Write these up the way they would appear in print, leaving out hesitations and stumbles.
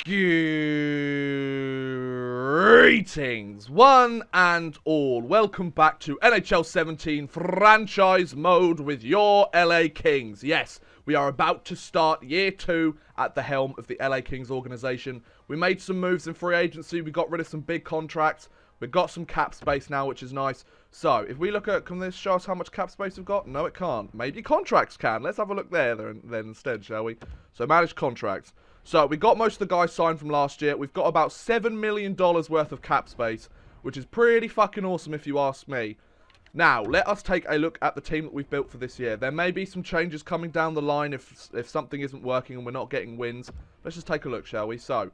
Greetings, one and all. Welcome back to NHL 17 franchise mode with your LA Kings. Yes, we are about to start year 2 at the helm of the LA Kings organization. We made some moves in free agency. We got rid of some big contracts. We've got some cap space now, which is nice. So, if we look at, can this show us how much cap space we've got? No, it can't. Maybe contracts can. Let's have a look there then instead, shall we? So, manage contracts. So, we got most of the guys signed from last year. We've got about $7 million worth of cap space, which is pretty fucking awesome if you ask me. Now, let us take a look at the team that we've built for this year. There may be some changes coming down the line if something isn't working and we're not getting wins. Let's just take a look, shall we? So,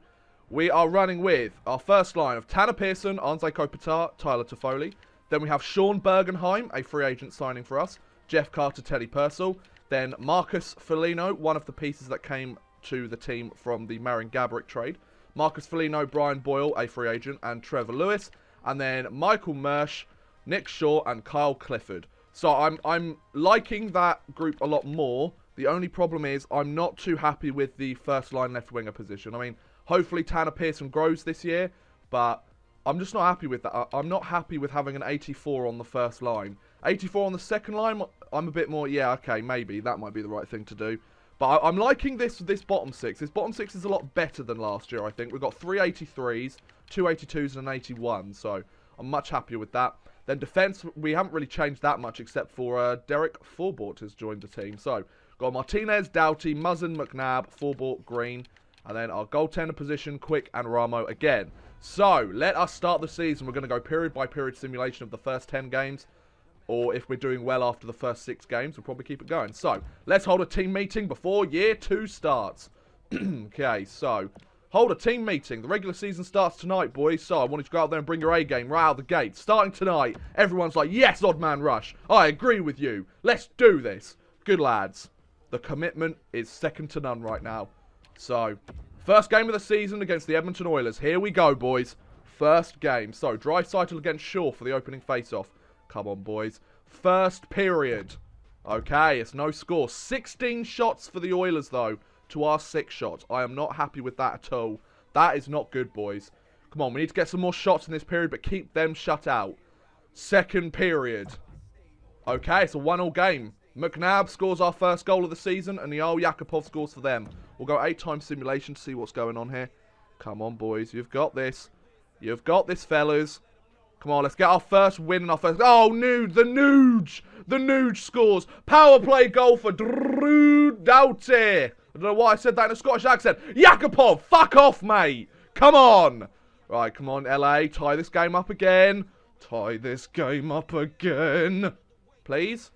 we are running with our first line of Tanner Pearson, Anze Kopitar, Tyler Toffoli. Then we have Sean Bergenheim, a free agent signing for us. Jeff Carter, Teddy Purcell. Then Marcus Foligno, one of the pieces that came to the team from the Marian Gaborik trade. Marcus Foligno, Brian Boyle, a free agent, and Trevor Lewis. And then Michael Mersch, Nick Shaw, and Kyle Clifford. So I'm liking that group a lot more. The only problem is I'm not too happy with the first line left winger position. I mean, hopefully Tanner Pearson grows this year, but I'm just not happy with that. I'm not happy with having an 84 on the first line. 84 on the second line, I'm a bit more, yeah, okay, maybe. That might be the right thing to do. But I'm liking this bottom six. This bottom six is a lot better than last year, I think. We've got 3 83s, 2 82s, and an 81. So I'm much happier with that. Then defence, we haven't really changed that much except for Derek Forbort has joined the team. So got Martinez, Doughty, Muzzin, McNabb, Forbort, Green. And then our goaltender position, Quick and Ramo again. So, let us start the season. We're going to go period by period simulation of the first 10 games. Or if we're doing well after the first 6 games, we'll probably keep it going. So, let's hold a team meeting before year 2 starts. Okay, so, hold a team meeting. The regular season starts tonight, boys. So, I want you to go out there and bring your A game right out of the gate. Starting tonight, everyone's like, yes, Odd Man Rush. I agree with you. Let's do this. Good lads. The commitment is second to none right now. So, first game of the season against the Edmonton Oilers. Here we go, boys. First game. So, Draisaitl against Shaw for the opening face-off. Come on, boys. First period. Okay, it's no score. 16 shots for the Oilers, though, to our 6 shots. I am not happy with that at all. That is not good, boys. Come on, we need to get some more shots in this period, but keep them shut out. Second period. Okay, it's a 1-1 game. McNabb scores our first goal of the season, and Niall Yakupov scores for them. We'll go 8-time simulation to see what's going on here. Come on, boys. You've got this. You've got this, fellas. Come on, let's get our first win and our first... Oh, Nude! The Nuge! The Nuge scores. Power play goal for Drew Doughty. I don't know why I said that in a Scottish accent. Yakupov, fuck off, mate. Come on. Right, come on, LA. Tie this game up again. Tie this game up again. Please?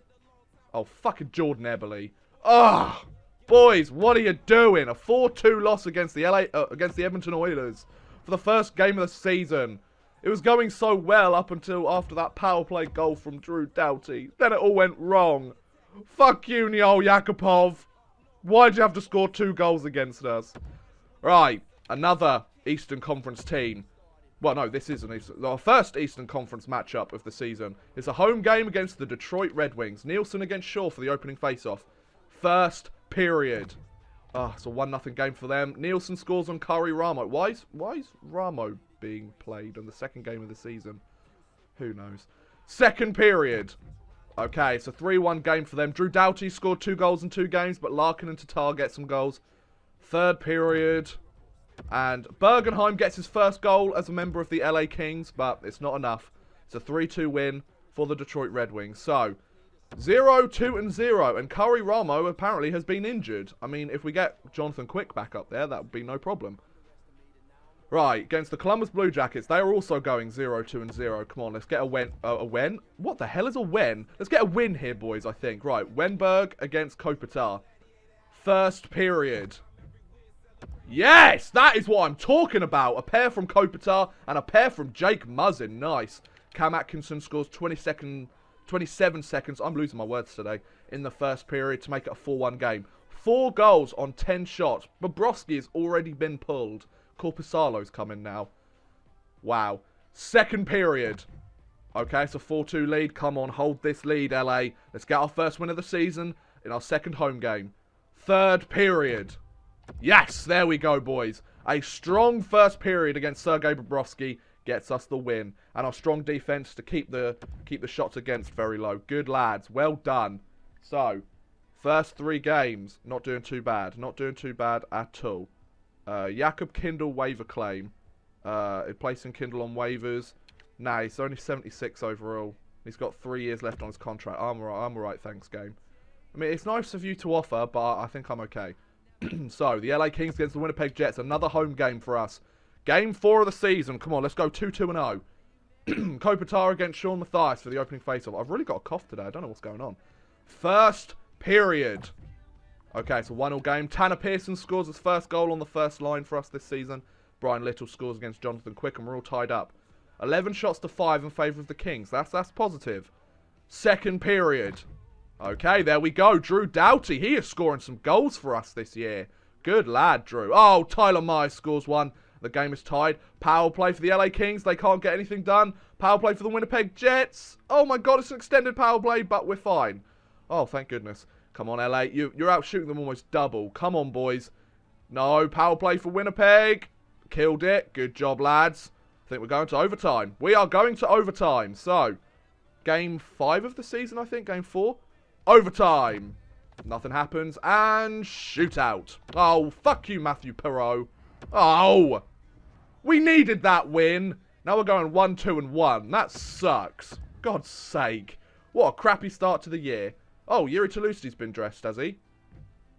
Oh, fucking Jordan Eberle. Ah! Boys, what are you doing? A 4-2 loss against the against the Edmonton Oilers for the first game of the season. It was going so well up until after that power play goal from Drew Doughty. Then it all went wrong. Fuck you, Niall Yakupov. Why'd you have to score 2 goals against us? Right, another Eastern Conference team. Well, no, this isn't our first Eastern Conference matchup of the season. It's a home game against the Detroit Red Wings. Nielsen against Shaw for the opening face-off. First period. It's a 1-0 game for them. Nielsen scores on Curry Ramo. Why is Ramo being played in the second game of the season? Who knows? Second period. Okay, it's a 3-1 game for them. Drew Doughty scored 2 goals in 2 games, but Larkin and Tatar get some goals. Third period. And Bergenheim gets his first goal as a member of the LA Kings, but it's not enough. It's a 3-2 win for the Detroit Red Wings. So, 0-2-0, and Curry Ramo apparently has been injured. I mean, if we get Jonathan Quick back up there, that would be no problem. Right, against the Columbus Blue Jackets, they are also going 0-2-0. Come on, let's get a win. A win? What the hell is a win? Let's get a win here, boys, I think. Right, Wenberg against Kopitar. First period. Yes, that is what I'm talking about. A pair from Kopitar and a pair from Jake Muzzin. Nice. Cam Atkinson scores 27 seconds. I'm losing my words today. In the first period to make it a 4-1 game. 4 goals on 10 shots. Bobrovsky has already been pulled. Corpusalo's coming now. Wow. Second period. Okay, it's a 4-2 lead. Come on, hold this lead, LA. Let's get our first win of the season in our second home game. Third period. Yes, there we go, boys. A strong first period against Sergei Bobrovsky gets us the win. And our strong defense to keep the shots against very low. Good lads. Well done. So, first 3 games, not doing too bad. Not doing too bad at all. Jakob Kindle waiver claim. Placing Kindle on waivers. Nah, he's only 76 overall. He's got 3 years left on his contract. I'm alright, thanks, game. I mean, it's nice of you to offer, but I think I'm okay. So, the LA Kings against the Winnipeg Jets. Another home game for us. Game 4 of the season. Come on, let's go 2-2-0. Kopitar against Sean Mathias for the opening face-off. I've really got a cough today. I don't know what's going on. First period. Okay, it's a 1-1 game. Tanner Pearson scores his first goal on the first line for us this season. Brian Little scores against Jonathan Quick, and we're all tied up. 11 shots to 5 in favour of the Kings. That's positive. Second period. Okay, there we go. Drew Doughty. He is scoring some goals for us this year. Good lad, Drew. Oh, Tyler Myers scores 1. The game is tied. Power play for the LA Kings. They can't get anything done. Power play for the Winnipeg Jets. Oh my god, it's an extended power play, but we're fine. Oh, thank goodness. Come on, LA. You're out shooting them almost double. Come on, boys. No, power play for Winnipeg. Killed it. Good job, lads. I think we're going to overtime. We are going to overtime. So, game 5 of the season, I think. Game 4. Overtime. Nothing happens. And shootout. Oh, fuck you, Matthew Perreault. Oh. We needed that win. Now we're going 1-2-1. That sucks. God's sake. What a crappy start to the year. Oh, Yuri Tolusti's been dressed, has he?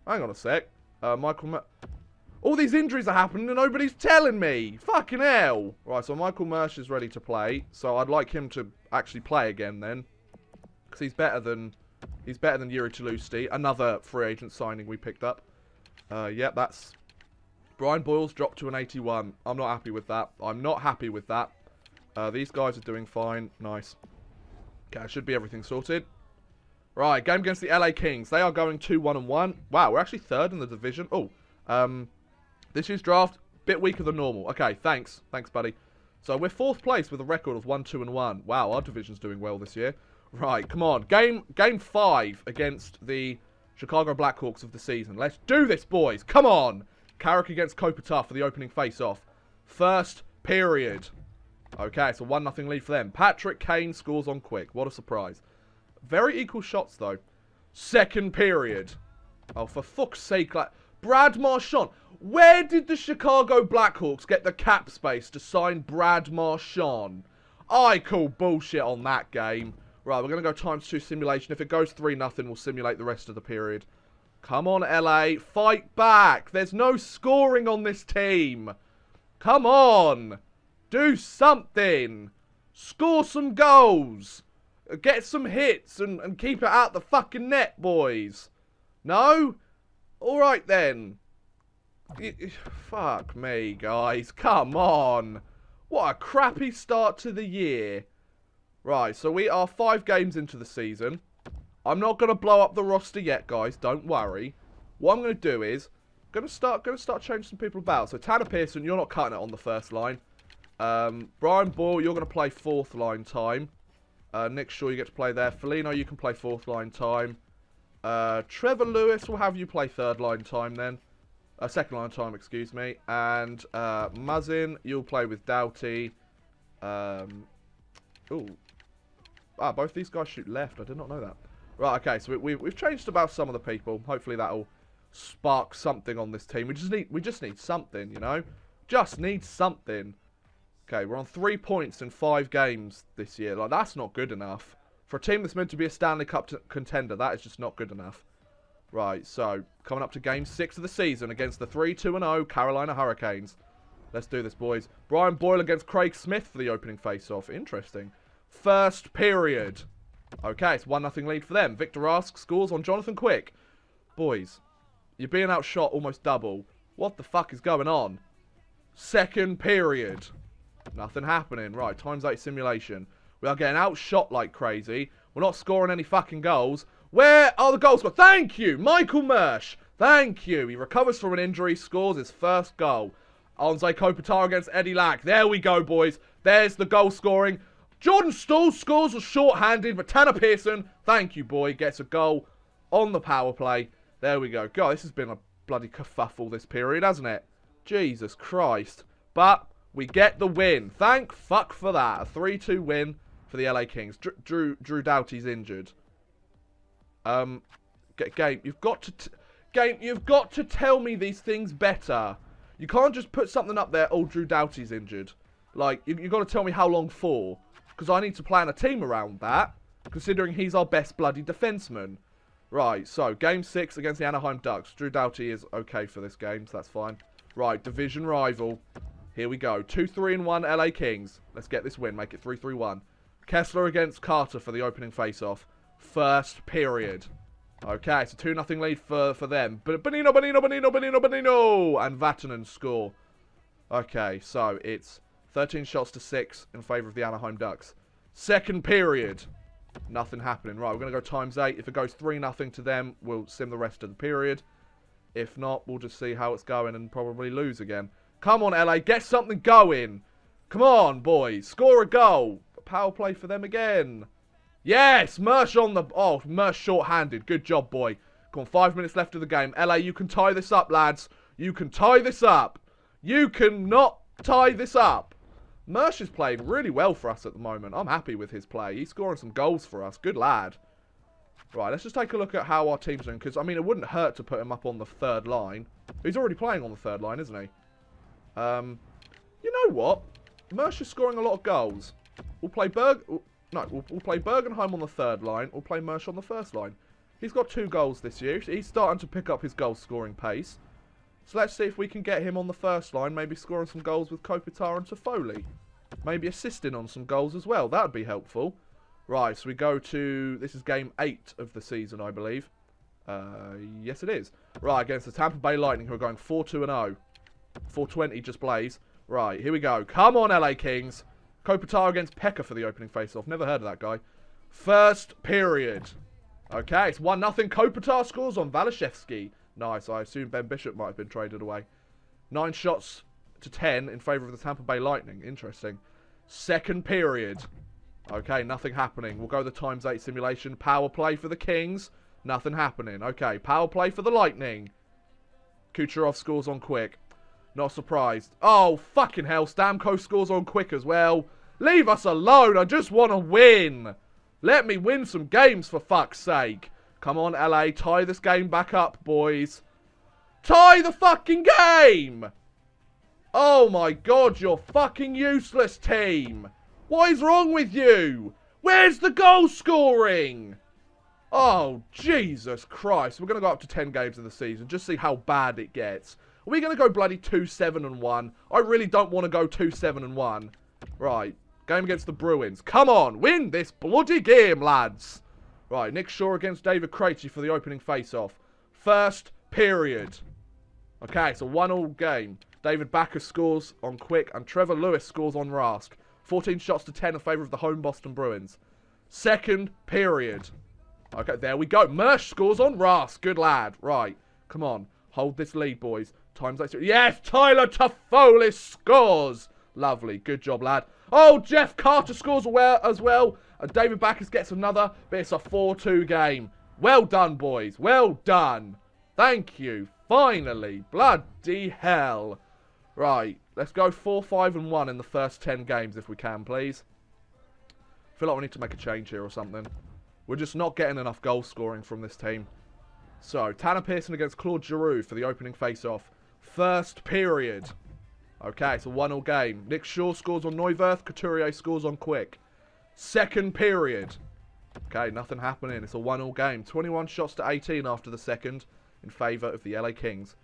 Hang on a sec. All these injuries are happening and nobody's telling me. Fucking hell. Right, so Michael Mersch is ready to play. So I'd like him to actually play again then. Because he's better than Yuri Tolusti. Another free agent signing we picked up. Yep, that's... Brian Boyle's dropped to an 81. I'm not happy with that. I'm not happy with that. These guys are doing fine. Nice. Okay, should be everything sorted. Right, game against the LA Kings. They are going 2-1-1. Wow, we're actually 3rd in the division. Oh, this year's draft, bit weaker than normal. Okay, thanks. Thanks, buddy. So we're 4th place with a record of 1-2-1. Wow, our division's doing well this year. Right, come on. Game 5 against the Chicago Blackhawks of the season. Let's do this, boys. Come on. Carrick against Kopitar for the opening face-off. First period. Okay, it's a 1-0 lead for them. Patrick Kane scores on Quick. What a surprise. Very equal shots, though. Second period. Oh, for fuck's sake. Like, Brad Marchand. Where did the Chicago Blackhawks get the cap space to sign Brad Marchand? I call bullshit on that game. Right, we're going to go ×2 simulation. If it goes 3-0, we'll simulate the rest of the period. Come on, LA. Fight back. There's no scoring on this team. Come on. Do something. Score some goals. Get some hits and keep it out the fucking net, boys. No? Alright then. Fuck me, guys. Come on. What a crappy start to the year. Right, so we are 5 games into the season. I'm not going to blow up the roster yet, guys. Don't worry. What I'm going to do is, going to start changing some people about. So Tanner Pearson, you're not cutting it on the first line. Brian Boyle, you're going to play 4th line time. Nick Shaw, you get to play there. Foligno, you can play 4th line time. Trevor Lewis will have you play 3rd line time then. 2nd line time, excuse me. And Muzzin, you'll play with Doughty. Ooh. Ah, both these guys shoot left. I did not know that. Right, okay, so we've changed about some of the people. Hopefully that'll spark something on this team. We just need something, you know? Just need something. Okay, we're on 3 points in 5 games this year. Like, that's not good enough. For a team that's meant to be a Stanley Cup contender, that is just not good enough. Right, so, coming up to game 6 of the season against the 3-2-0 Carolina Hurricanes. Let's do this, boys. Brian Boyle against Craig Smith for the opening face-off. Interesting. First period. Okay, it's 1-0 lead for them. Victor Rask scores on Jonathan Quick. Boys, you're being outshot almost double. What the fuck is going on? Second period. Nothing happening. Right, ×8 simulation. We are getting outshot like crazy. We're not scoring any fucking goals. Where are the goals? Thank you, Michael Mersch. Thank you. He recovers from an injury, scores his first goal. Anze Kopitar against Eddie Lack. There we go, boys. There's the goal scoring. Jordan Staal scores was short-handed, but Tanner Pearson, thank you, boy, gets a goal on the power play. There we go. God, this has been a bloody kerfuffle this period, hasn't it? Jesus Christ. But we get the win. Thank fuck for that. A 3-2 win for the LA Kings. Drew Doughty's injured. Game, you've got to tell me these things better. You can't just put something up there, oh, Drew Doughty's injured. Like, you've got to tell me how long for. Because I need to plan a team around that, considering he's our best bloody defenseman. Right, so, Game 6 against the Anaheim Ducks. Drew Doughty is okay for this game, so that's fine. Right, division rival. Here we go. 2-3-1 LA Kings. Let's get this win, make it 3-3-1. Kessler against Carter for the opening face-off. First period. Okay, it's a 2-0 lead for them. Bonino, and Vatanen score. Okay, so it's 13 shots to 6 in favour of the Anaheim Ducks. Second period. Nothing happening. Right, we're going to go times 8. If it goes 3-0 to them, we'll sim the rest of the period. If not, we'll just see how it's going and probably lose again. Come on, LA, get something going. Come on, boys. Score a goal. Power play for them again. Yes, Mersch on the... Oh, Mersch short-handed. Good job, boy. Come on, 5 minutes left of the game. LA, you can tie this up, lads. You can tie this up. You cannot tie this up. Mersch is playing really well for us at the moment. I'm happy with his play. He's scoring some goals for us. Good lad. Right, let's just take a look at how our team's doing. Because, I mean, it wouldn't hurt to put him up on the third line. He's already playing on the third line, isn't he? You know what? Mersch is scoring a lot of goals. We'll play we'll play Bergenheim on the third line. We'll play Mersch on the first line. He's got 2 goals this year. He's starting to pick up his goal-scoring pace. So let's see if we can get him on the first line. Maybe scoring some goals with Kopitar and Toffoli. Maybe assisting on some goals as well. That would be helpful. Right, so we go to... This is game 8 of the season, I believe. Yes, it is. Right, against the Tampa Bay Lightning, who are going 4-2-0. 420 just blaze. Right, here we go. Come on, LA Kings. Kopitar against Pekka for the opening face-off. Never heard of that guy. First period. Okay, it's 1-0. Kopitar scores on Valashevsky. Nice. I assume Ben Bishop might have been traded away. 9 shots to 10 in favour of the Tampa Bay Lightning. Interesting. Second period. Okay, nothing happening. We'll go the times 8 simulation. Power play for the Kings. Nothing happening. Okay, power play for the Lightning. Kucherov scores on quick. Not surprised. Oh, fucking hell. Stamkos scores on quick as well. Leave us alone. I just want to win. Let me win some games for fuck's sake. Come on, LA. Tie this game back up, boys. Tie the fucking game. Oh my god, you're fucking useless, team. What is wrong with you? Where's the goal scoring? Oh, Jesus Christ. We're going to go up to 10 games in the season. Just see how bad it gets. Are we going to go bloody 2-7-1? I really don't want to go 2-7-1. Right. Game against the Bruins. Come on. Win this bloody game, lads. Right. Nick Shaw against David Krejci for the opening face-off. First period. Okay, it's a 1-1 game. David Backer scores on quick and Trevor Lewis scores on Rask. 14 shots to 10 in favour of the home Boston Bruins. Second period. Okay, there we go. Mersch scores on Rask. Good lad. Right. Come on. Hold this lead, boys. Times 8. Yes, Tyler Toffoli scores. Lovely. Good job, lad. Oh, Jeff Carter scores as well. And David Backes gets another, but it's a 4-2 game. Well done, boys. Well done. Thank you. Finally. Bloody hell. Right. Let's go 4-5-1 in the first 10 games if we can, please. I feel like we need to make a change here or something. We're just not getting enough goal scoring from this team. So, Tanner Pearson against Claude Giroux for the opening face-off. First period. Okay, it's a 1-1 game. Nick Shaw scores on Neuwirth. Couturier scores on quick. Second period. Okay, nothing happening. It's a 1-1 game. 21 shots to 18 after the second in favour of the LA Kings.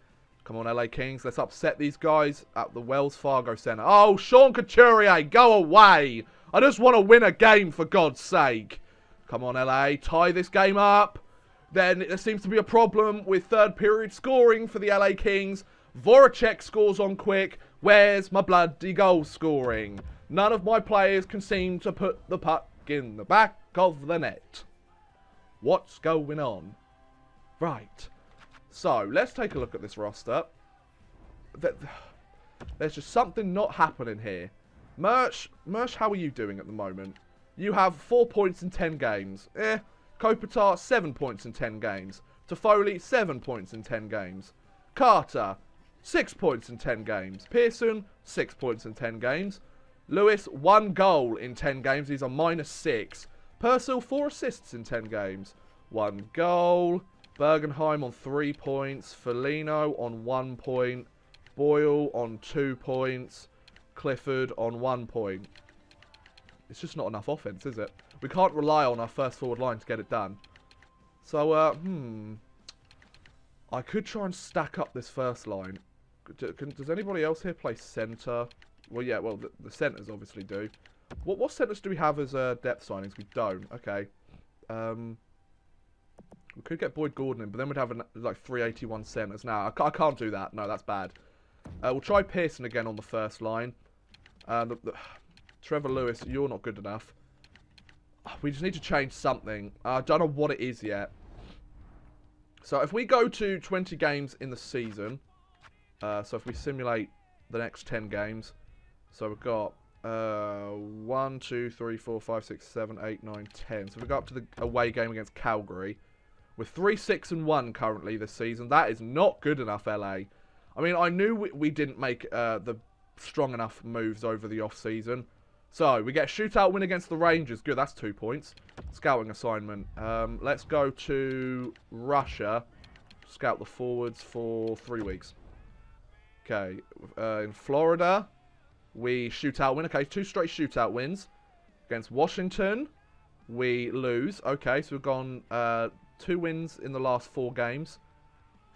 Come on, LA Kings. Let's upset these guys at the Wells Fargo Centre. Oh, Sean Couturier, go away. I just want to win a game, for God's sake. Come on, LA. Tie this game up. Then there seems to be a problem with third period scoring for the LA Kings. Voracek scores on quick. Where's my bloody goal scoring? None of my players can seem to put the puck in the back of the net. What's going on? Right. So, let's take a look at this roster. There's just something not happening here. Mersch, how are you doing at the moment? You have 4 points in 10 games. Kopitar, 7 points in 10 games. Toffoli, 7 points in 10 games. Carter, 6 points in 10 games. Pearson, 6 points in 10 games. Lewis, 1 goal in 10 games. He's on -6. Purcell, 4 assists in 10 games. 1 goal. Bergenheim on 3 points. Foligno on 1 point. Boyle on 2 points. Clifford on 1 point. It's just not enough offense, is it? We can't rely on our first forward line to get it done. So, I could try and stack up this first line. Does anybody else here play centre? Well, yeah, well, the centres obviously do. What centres do we have as depth signings? We don't. Okay. We could get Boyd Gordon in, but then we'd have like 381 centres. Now, I can't do that. No, that's bad. We'll try Pearson again on the first line. Trevor Lewis, you're not good enough. We just need to change something. I don't know what it is yet. So if we go to 20 games in the season, so if we simulate the next 10 games, so we've got 1, 2, 3, 4, 5, 6, 7, 8, 9, 10. So we go up to the away game against Calgary. We're 3-6-1 currently this season. That is not good enough, LA. I mean, I knew we didn't make the strong enough moves over the off-season. So, we get a shootout win against the Rangers. Good, that's 2 points. Scouting assignment. Let's go to Russia. Scout the forwards for 3 weeks. Okay, in Florida, we shootout win. Okay, 2 straight shootout wins. Against Washington, we lose. Okay, so we've gone 2 wins in the last 4 games.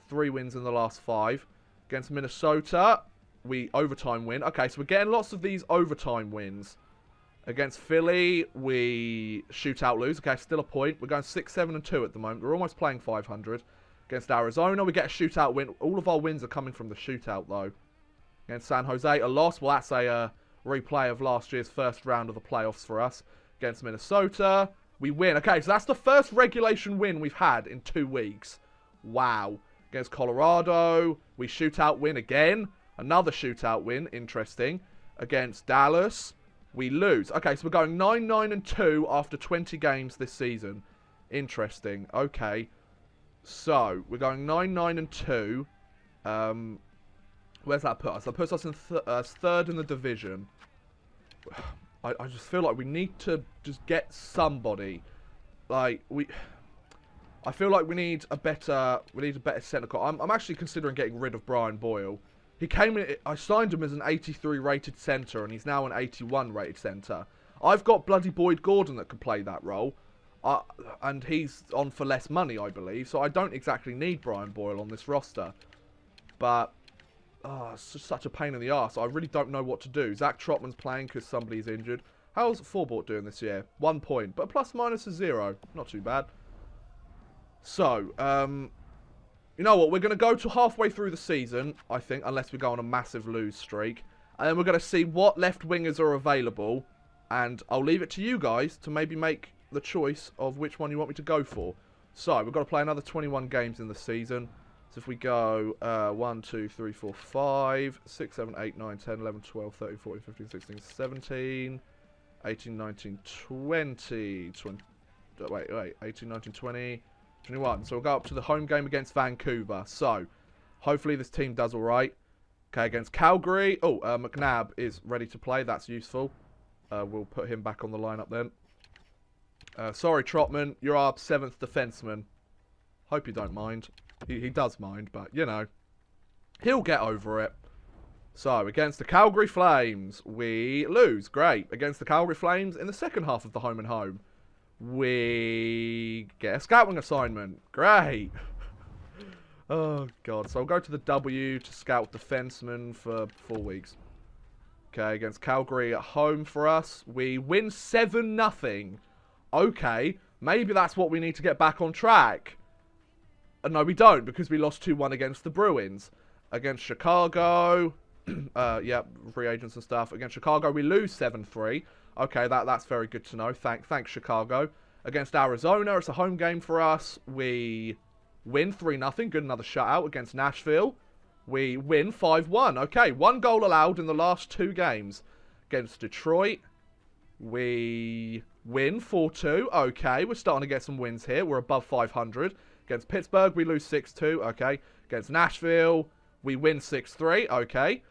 3 wins in the last 5. Against Minnesota, we overtime win. Okay, so we're getting lots of these overtime wins. Against Philly, we shootout lose. Okay, still a point. We're going 6-7-2 at the moment. We're almost playing 500. Against Arizona, we get a shootout win. All of our wins are coming from the shootout, though. Against San Jose, a loss. Well, that's a replay of last year's first round of the playoffs for us. Against Minnesota, we win. Okay, so that's the first regulation win we've had in 2 weeks. Wow. Against Colorado, we shootout win again. Another shootout win. Interesting. Against Dallas, we lose. Okay, so we're going 9-9-2 after 20 games this season. Interesting. Okay. So, we're going 9-9-2. Where's that put us? That puts us in third in the division. I just feel like we need to just get somebody. Like, I feel like we need a better centre. I'm actually considering getting rid of Brian Boyle. He came in, I signed him as an 83 rated centre, and he's now an 81 rated centre. I've got bloody Boyd Gordon that can play that role. And he's on for less money, I believe. So I don't exactly need Brian Boyle on this roster. But, it's just such a pain in the arse. I really don't know what to do. Zach Trotman's playing because somebody's injured. How's Forbort doing this year? 1 point. But plus minus is 0. Not too bad. So, you know what? We're going to go to halfway through the season, I think, unless we go on a massive lose streak. And then we're going to see what left wingers are available. And I'll leave it to you guys to maybe make the choice of which one you want me to go for. So, we've got to play another 21 games in the season. So, if we go 1, 2, 3, 4, 5, 6, 7, 8, 9, 10, 11, 12, 13, 14, 15, 16, 17, 18, 19, 20, 18, 19, 20... 21. So we'll go up to the home game against Vancouver. So, hopefully this team does alright. Okay, against Calgary. Oh, McNabb is ready to play. That's useful. We'll put him back on the lineup then. Sorry, Trotman. You're our 7th defenseman. Hope you don't mind. He does mind, but, you know. He'll get over it. So, against the Calgary Flames, we lose. Great. Against the Calgary Flames in the second half of the home and home, we get a scouting assignment. Great. Oh, God. So, I'll go to the W to scout defensemen for 4 weeks. Okay, against Calgary at home for us. We win 7-0. Okay, maybe that's what we need to get back on track. No, we don't, because we lost 2-1 against the Bruins. Against Chicago, yeah, free agents and stuff. Against Chicago, we lose 7-3. Okay, that's very good to know. Thanks, Chicago. Against Arizona, it's a home game for us. We win 3-0. Good, another shutout. Against Nashville, we win 5-1. Okay, 1 goal allowed in the last 2 games. Against Detroit, we win 4-2. Okay, we're starting to get some wins here. We're above 500. Against Pittsburgh, we lose 6-2. Okay. Against Nashville, We win 6-3. Okay.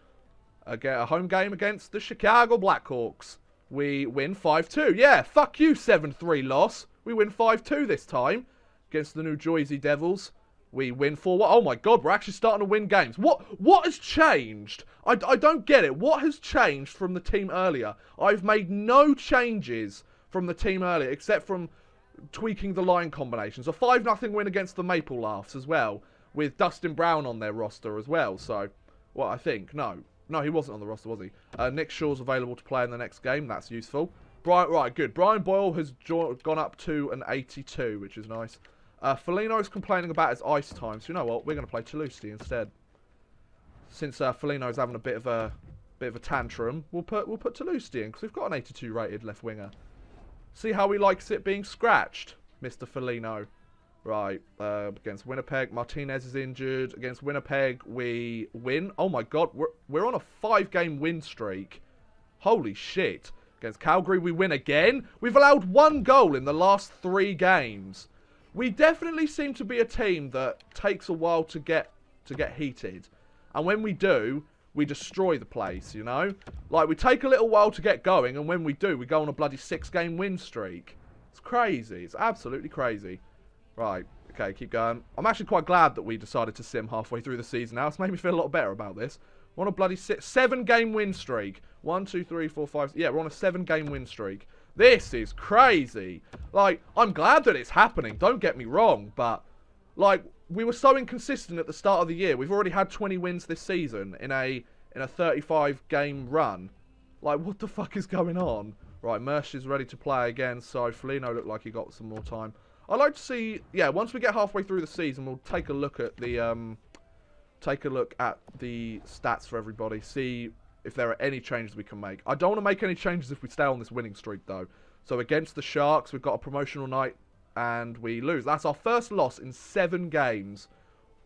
Get a home game against the Chicago Blackhawks. We win 5-2. Yeah, fuck you, 7-3 loss. We win 5-2 this time against the New Jersey Devils. We win 4-1. Oh my god, we're actually starting to win games. What has changed? I don't get it. What has changed from the team earlier? I've made no changes from the team earlier, except from tweaking the line combinations. A 5-0 win against the Maple Laughs as well, with Dustin Brown on their roster as well. So, well, I think. No, he wasn't on the roster, was he? Nick Shaw's available to play in the next game. That's useful. Right, good. Brian Boyle has gone up to an 82, which is nice. Foligno's complaining about his ice time, so you know what? We're going to play Toulouse instead. Since Foligno's having a bit of a tantrum, we'll put Toulouse in because we've got an 82 rated left winger. See how he likes it being scratched, Mr. Foligno. Right, against Winnipeg, Martinez is injured. Against Winnipeg, we win. Oh my god, we're on a 5-game win streak. Holy shit. Against Calgary, we win again. We've allowed 1 goal in the last 3 games. We definitely seem to be a team that takes a while to get heated. And when we do, we destroy the place, you know? Like, we take a little while to get going, and when we do, we go on a bloody 6-game win streak. It's crazy. It's absolutely crazy. Right, okay, keep going. I'm actually quite glad that we decided to sim halfway through the season now. It's made me feel a lot better about this. We're on a bloody 7-game win streak. 1, 2, 3, 4, 5... Yeah, we're on a 7-game win streak. This is crazy. Like, I'm glad that it's happening. Don't get me wrong, but... Like, we were so inconsistent at the start of the year. We've already had 20 wins this season in a 35-game run. Like, what the fuck is going on? Right, Mersch is ready to play again, so Foligno looked like he got some more time. I'd like to see, yeah, once we get halfway through the season, we'll take a look at the stats for everybody, see if there are any changes we can make. I don't want to make any changes if we stay on this winning streak, though. So against the Sharks, we've got a promotional night, and we lose. That's our first loss in 7 games.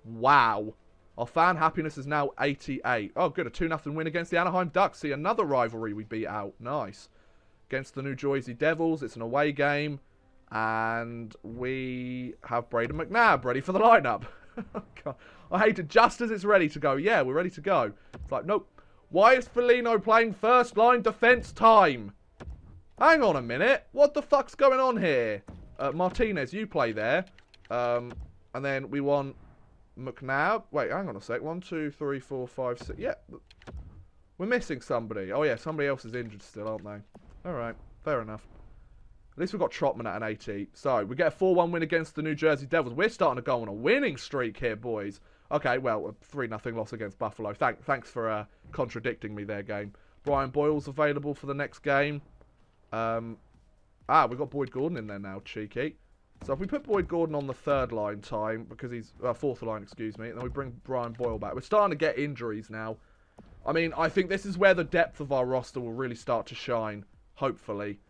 Wow. Our fan happiness is now 88. Oh, good, a 2-0 win against the Anaheim Ducks. See, another rivalry we beat out. Nice. Against the New Jersey Devils, it's an away game. And we have Braden McNabb ready for the lineup. God, I hate it. Just as it's ready to go. Yeah, we're ready to go. It's like, nope. Why is Foligno playing first line defense time? Hang on a minute. What the fuck's going on here? Martinez, you play there. And then we want McNabb. Wait, hang on a sec. 1, 2, 3, 4, 5, 6. Yeah. We're missing somebody. Oh, yeah. Somebody else is injured still, aren't they? All right. Fair enough. At least we've got Trotman at an 80. So, we get a 4-1 win against the New Jersey Devils. We're starting to go on a winning streak here, boys. Okay, well, a 3-0 loss against Buffalo. Thanks for contradicting me there, game. Brian Boyle's available for the next game. We've got Boyd Gordon in there now, cheeky. So, if we put Boyd Gordon on the 3rd line time, because he's... 4th line, excuse me, and then we bring Brian Boyle back. We're starting to get injuries now. I mean, I think this is where the depth of our roster will really start to shine, hopefully.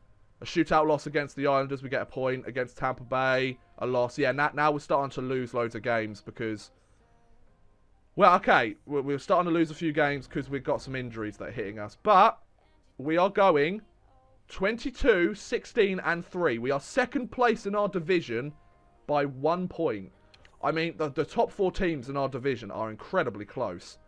A shootout loss against the Islanders, we get a point. Against Tampa Bay, a loss. Yeah, now we're starting to lose loads of games because... Well, okay, we're starting to lose a few games because we've got some injuries that are hitting us. But we are going 22, 16, and 3. We are 2nd place in our division by 1 point. I mean, the top 4 teams in our division are incredibly close.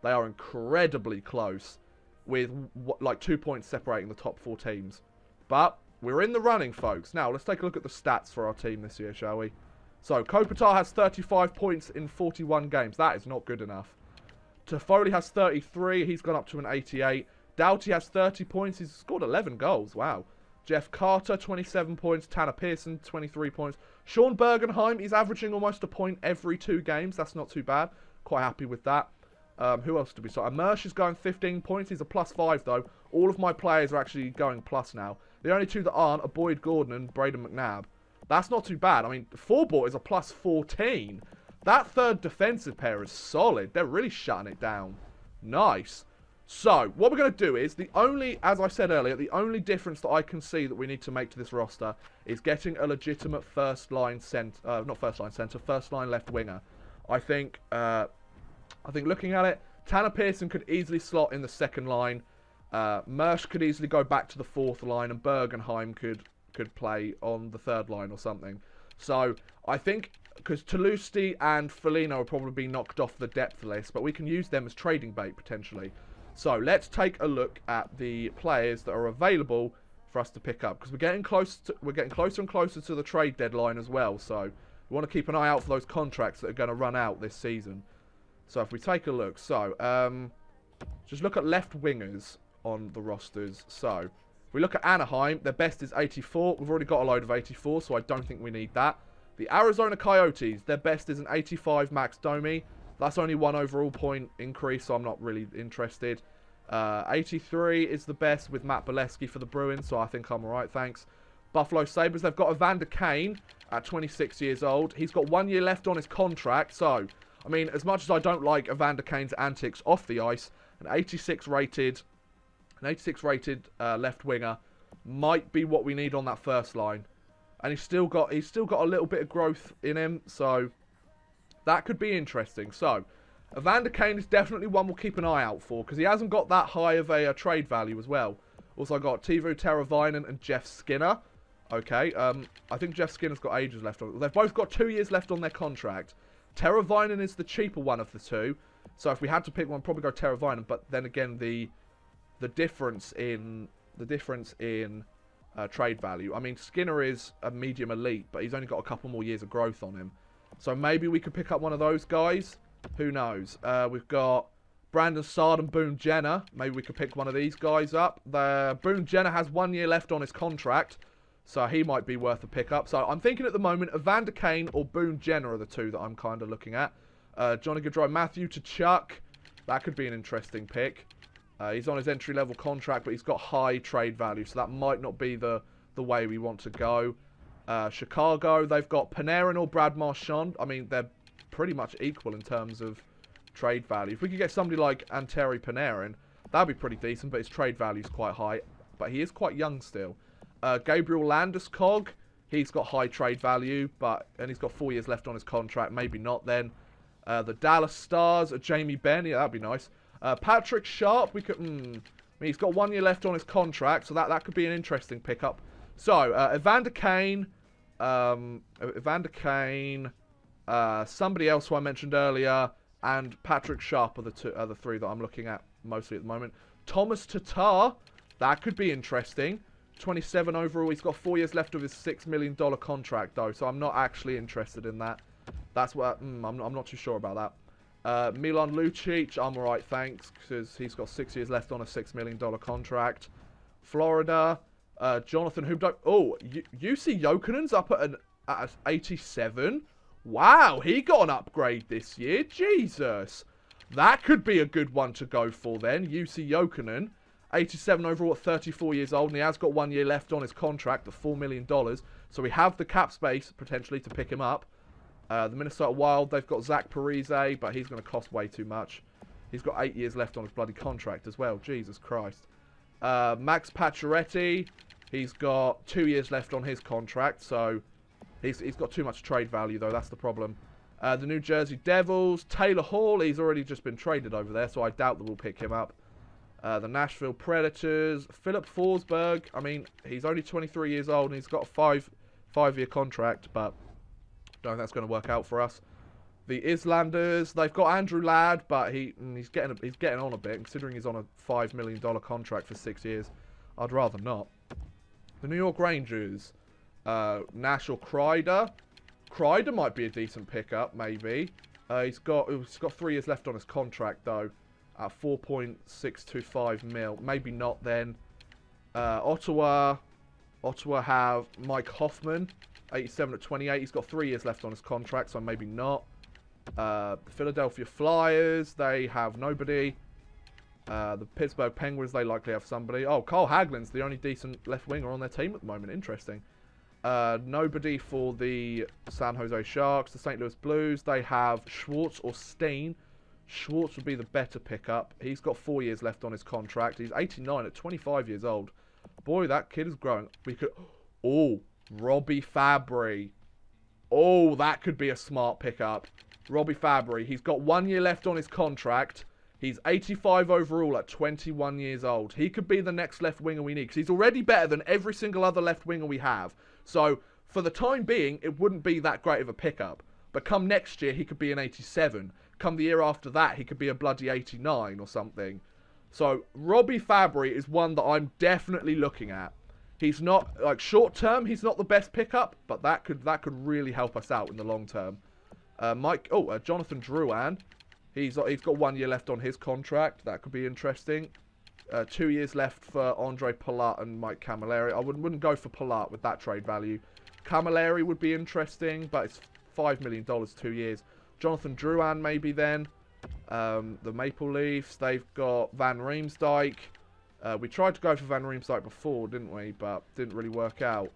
They are incredibly close with, like, 2 points separating the top 4 teams. But we're in the running, folks. Now, let's take a look at the stats for our team this year, shall we? So, Kopitar has 35 points in 41 games. That is not good enough. Toffoli has 33. He's gone up to an 88. Doughty has 30 points. He's scored 11 goals. Wow. Jeff Carter, 27 points. Tanner Pearson, 23 points. Sean Bergenheim, he's averaging almost a point every 2 games. That's not too bad. Quite happy with that. Who else did we start? Mersch is going 15 points. He's a +5, though. All of my players are actually going plus now. The only 2 that aren't are Boyd Gordon and Braden McNabb. That's not too bad. I mean, Forbort is a +14. That 3rd defensive pair is solid. They're really shutting it down. Nice. So, what we're going to do is, as I said earlier, the only difference that I can see that we need to make to this roster is getting a legitimate first-line left winger. I think looking at it, Tanner Pearson could easily slot in the 2nd line. Mersch could easily go back to the 4th line, and Bergenheim could play on the 3rd line or something. So I think because Toulouse and Foligno will probably be knocked off the depth list, but we can use them as trading bait potentially. So let's take a look at the players that are available for us to pick up, because we're getting closer and closer to the trade deadline as well. So we want to keep an eye out for those contracts that are going to run out this season. So if we take a look, so just look at left wingers on the rosters. So if we look at Anaheim, their best is 84. We've already got a load of 84, so I don't think we need that. The Arizona Coyotes, their best is an 85 Max Domi. That's only 1 overall point increase, so I'm not really interested. 83 is the best with Matt Bolesky for the Bruins, so I think I'm alright, thanks. Buffalo Sabres, they've got Evander Kane at 26 years old. He's got 1 year left on his contract, so, I mean, as much as I don't like Evander Kane's antics off the ice, an 86 rated left winger might be what we need on that first line. And he's still got a little bit of growth in him, so that could be interesting. So, Evander Kane is definitely one we'll keep an eye out for, because he hasn't got that high of a trade value as well. Also got Teuvo Teravainen and Jeff Skinner. Okay, I think Jeff Skinner's got ages left on. They've both got 2 years left on their contract. Teravainen is the cheaper one of the two. So if we had to pick one, probably go Teravainen. But then again, the difference in trade value. I mean, Skinner is a medium elite, but he's only got a couple more years of growth on him. So maybe we could pick up one of those guys. Who knows? We've got Brandon Saad and Boone Jenner. Maybe we could pick one of these guys up. Boone Jenner has 1 year left on his contract, so he might be worth a pickup. So I'm thinking at the moment, Evander Kane or Boone Jenner are the two that I'm kind of looking at. Johnny Gaudreau, Matthew Tkachuk. That could be an interesting pick. He's on his entry-level contract, but he's got high trade value, so that might not be the way we want to go. Chicago, they've got Panarin or Brad Marchand. I mean, they're pretty much equal in terms of trade value. If we could get somebody like Anteri Panarin, that'd be pretty decent, but his trade value is quite high. But he is quite young still. Gabriel Landeskog, he's got high trade value, and he's got 4 years left on his contract. Maybe not then. The Dallas Stars, Jamie Benn, yeah, that'd be nice. Patrick Sharp, we could. I mean, he's got 1 year left on his contract, so that could be an interesting pickup. So Evander Kane, somebody else who I mentioned earlier, and Patrick Sharp are the three that I'm looking at mostly at the moment. Thomas Tatar, that could be interesting. 27 overall. He's got 4 years left of his $6 million contract though, so I'm not actually interested in that. That's what I'm not too sure about that. Milan Lucic, I'm alright, thanks, because he's got 6 years left on a $6 million contract. Florida, Jonathan Huberdeau. Oh, UC Jokinen's up at 87. Wow, he got an upgrade this year. Jesus. That could be a good one to go for then. UC Jokinen. 87 overall at 34 years old, and he has got 1 year left on his contract at $4 million. So we have the cap space, potentially, to pick him up. The Minnesota Wild, they've got Zach Parise, but he's going to cost way too much. He's got 8 years left on his bloody contract as well. Jesus Christ. Max Pacioretty, he's got 2 years left on his contract, so he's got too much trade value, though. That's the problem. The New Jersey Devils, Taylor Hall, he's already just been traded over there, so I doubt that we'll pick him up. The Nashville Predators, Philip Forsberg. I mean, he's only 23 years old and he's got a five-year contract, but don't think that's going to work out for us. The Islanders, they've got Andrew Ladd, but he's getting on a bit, considering he's on a $5 million contract for 6 years. I'd rather not. The New York Rangers, Nash or Kreider. Kreider might be a decent pickup, maybe. He's got 3 years left on his contract though. At 4.625 mil. Maybe not then. Ottawa have Mike Hoffman, 87 at 28. He's got 3 years left on his contract, so maybe not. The Philadelphia Flyers, they have nobody. The Pittsburgh Penguins, they likely have somebody. Oh, Carl Hagelin's the only decent left winger on their team at the moment. Interesting. Nobody for the San Jose Sharks. The St. Louis Blues, they have Schwartz or Steen. Schwartz would be the better pickup. He's got 4 years left on his contract. He's 89 at 25 years old. Boy, that kid is growing. We could... Oh, Robbie Fabry. Oh, that could be a smart pickup. Robbie Fabry. He's got 1 year left on his contract. He's 85 overall at 21 years old. He could be the next left winger we need, because he's already better than every single other left winger we have. So, for the time being, it wouldn't be that great of a pickup. But come next year, he could be an 87. Come the year after that, he could be a bloody 89 or something. So Robbie Fabry is one that I'm definitely looking at. He's not, like, short term, he's not the best pickup, but that could really help us out in the long term. Jonathan Drouin. He's got 1 year left on his contract. That could be interesting. 2 years left for Andre Palat and Mike Camilleri. I wouldn't go for Palat with that trade value. Camilleri would be interesting, but it's $5 million, 2 years. Jonathan Drouin maybe then. The Maple Leafs, they've got Van Riemsdyk. We tried to go for Van Riemsdyk before, didn't we? But didn't really work out.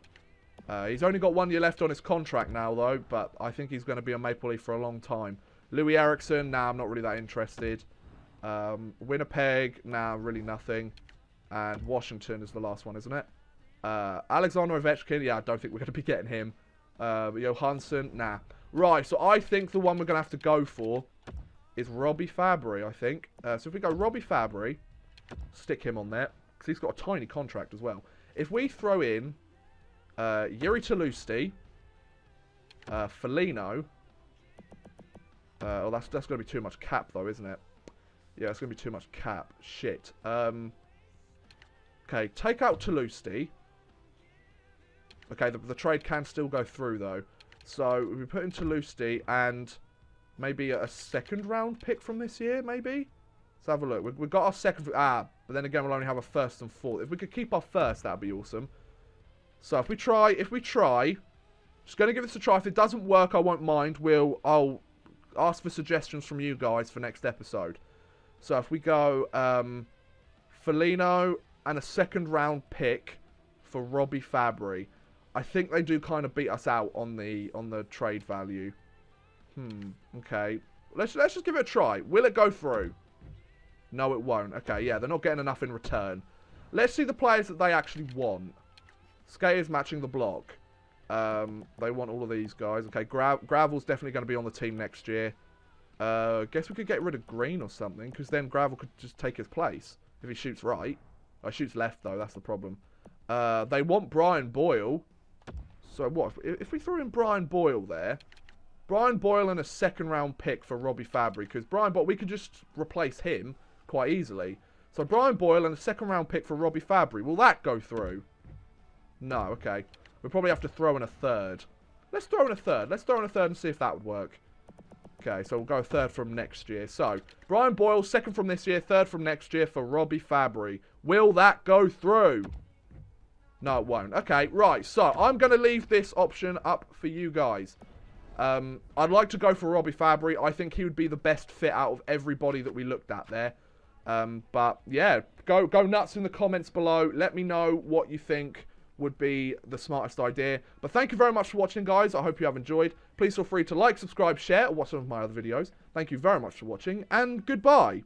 He's only got 1 year left on his contract now, though. But I think he's going to be a Maple Leaf for a long time. Louis Eriksson, nah, I'm not really that interested. Winnipeg, nah, really nothing. And Washington is the last one, isn't it? Alexander Ovechkin, yeah, I don't think we're going to be getting him. Johansson, nah. Right, so I think the one we're going to have to go for is Robbie Fabry, I think. So if we go Robbie Fabry, stick him on there, because he's got a tiny contract as well. If we throw in Yuri Talusti, Foligno, that's going to be too much cap, though, isn't it? Yeah, it's going to be too much cap. Shit. Okay, take out Talusti. Okay, the trade can still go through, though. So, we put in Talusti and maybe a second round pick from this year, maybe? Let's have a look. We've got our second... but then again, we'll only have a first and fourth. If we could keep our first, that would be awesome. So, if we try... Just going to give this a try. If it doesn't work, I won't mind. I'll ask for suggestions from you guys for next episode. So, if we go... Foligno and a second round pick for Robbie Fabry. I think they do kind of beat us out on the trade value. Okay. Let's just give it a try. Will it go through? No, it won't. Okay, yeah, they're not getting enough in return. Let's see the players that they actually want. Skaters matching the block. They want all of these guys. Okay, Gravel's definitely going to be on the team next year. Guess we could get rid of Green or something, because then Gravel could just take his place if he shoots right. Oh, he shoots left, though. That's the problem. They want Brian Boyle. So what? If we threw in Brian Boyle there, Brian Boyle and a second round pick for Robbie Fabry, because we could just replace him quite easily. So Brian Boyle and a second round pick for Robbie Fabry. Will that go through? No, okay. We'll probably have to throw in a third. Let's throw in a third. Let's throw in a third and see if that would work. Okay, so we'll go third from next year. So, Brian Boyle, second from this year, third from next year for Robbie Fabry. Will that go through? No, it won't. Okay, right. So, I'm going to leave this option up for you guys. I'd like to go for Robbie Fabry. I think he would be the best fit out of everybody that we looked at there. But, yeah, go nuts in the comments below. Let me know what you think would be the smartest idea. But thank you very much for watching, guys. I hope you have enjoyed. Please feel free to like, subscribe, share, or watch some of my other videos. Thank you very much for watching, and goodbye.